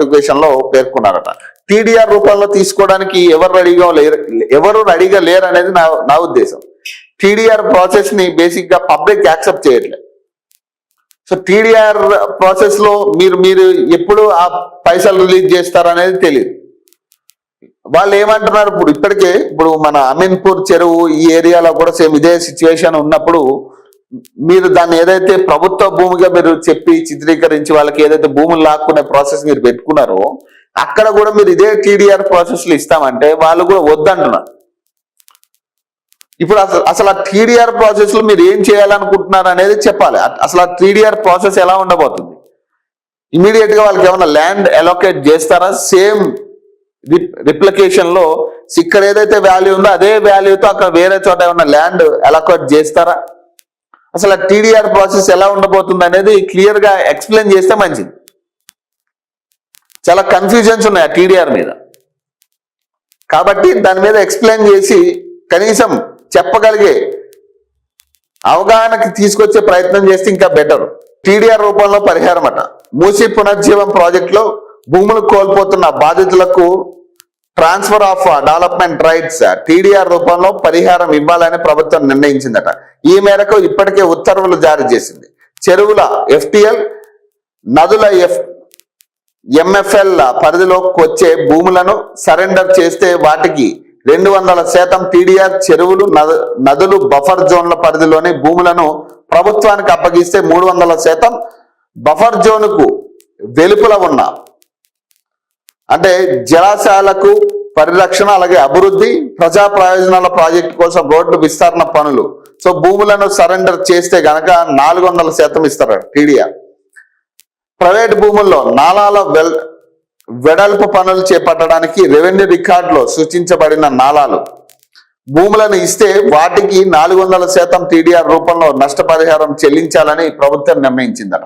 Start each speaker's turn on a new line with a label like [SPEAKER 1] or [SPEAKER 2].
[SPEAKER 1] Notification లో పేర్కొన్నారట. TDR రూపంలో తీసుకోవడానికి ఎవరు రెడీగా లేరు అనేది నా ఉద్దేశం. టీడీఆర్ ప్రాసెస్ ని బేసిక్ గా పబ్లిక్ యాక్సెప్ట్ చేయట్లేదు. సో టీడీఆర్ ప్రాసెస్ లో మీరు ఎప్పుడు ఆ పైసలు రిలీజ్ చేస్తారనేది తెలియదు. వాళ్ళు ఏమంటున్నారు, ఇప్పుడు మన అమీన్పూర్ చెరువు ఈ ఏరియాలో కూడా సేమ్ ఇదే సిచ్యువేషన్ ఉన్నప్పుడు మీరు దాన్ని ఏదైతే ప్రభుత్వ భూమిగా మీరు చెప్పి చిత్రీకరించి వాళ్ళకి ఏదైతే భూములు లాక్కునే ప్రాసెస్ మీరు పెట్టుకున్నారో అక్కడ కూడా మీరు ఇదే టీడీఆర్ ప్రాసెస్లు ఇస్తామంటే వాళ్ళు కూడా వద్దంటున్నారు. ఇప్పుడు అసలు ఆ టీడీఆర్ ప్రాసెస్ లో మీరు ఏం చేయాలనుకుంటున్నారు అనేది చెప్పాలి. అసలు ఆ టీడీఆర్ ప్రాసెస్ ఎలా ఉండబోతుంది? ఇమీడియట్ గా వాళ్ళకి ఏమైనా ల్యాండ్ అలొకేట్ చేస్తారా? సేమ్ రిప్లికేషన్ లో ఇక్కడ ఏదైతే వాల్యూ ఉందో అదే వాల్యూతో అక్కడ వేరే చోట ఏమన్నా ల్యాండ్ అలొకేట్ చేస్తారా? అసలు ఆ టీడీఆర్ ప్రాసెస్ ఎలా ఉండబోతుంది అనేది క్లియర్ గా ఎక్స్ప్లెయిన్ చేస్తే మంచిది. చాలా కన్ఫ్యూజన్స్ ఉన్నాయి ఆ టీడీఆర్ మీద. కాబట్టి దాని మీద ఎక్స్ప్లెయిన్ చేసి కనీసం చెప్పగలిగే అవగాహనకి తీసుకొచ్చే ప్రయత్నం చేస్తే ఇంకా బెటర్. టీడీఆర్ రూపంలో పరిహారం అట. మూసీ పునర్జీవం ప్రాజెక్టులో భూములు కోల్పోతున్న బాధితులకు transfer of development rights TDR రూపంలో పరిహారం ఇవ్వాలని ప్రభుత్వం నిర్ణయించిందట. ఈ మేరకు ఇప్పటికే ఉత్తర్వులు జారీ చేసింది. చెరువుల FTL, నదుల MFL పరిధిలోకి వచ్చే భూములను సరెండర్ చేస్తే వాటికి 200% టీడీఆర్, చెరువులు, నదులు బఫర్ జోన్ల పరిధిలోని భూములను ప్రభుత్వానికి అప్పగిస్తే 300% బఫర్ జోన్కు వెలుపల ఉన్న అంటే జలాశయాలకు పరిరక్షణ, అలాగే అభివృద్ధి, ప్రజా ప్రయోజనాల ప్రాజెక్టు కోసం రోడ్డు విస్తరణ పనులు సో భూములను సరెండర్ చేస్తే గనక 400% ఇస్తారు టీడీఆర్. ప్రైవేట్ భూముల్లో నాలాల వెడల్పు పనులు చేపట్టడానికి రెవెన్యూ రికార్డులో సూచించబడిన నాలాలు భూములను ఇస్తే వాటికి 400% టీడీఆర్ రూపంలో నష్టపరిహారం చెల్లించాలని ప్రభుత్వం నిర్ణయించిందట.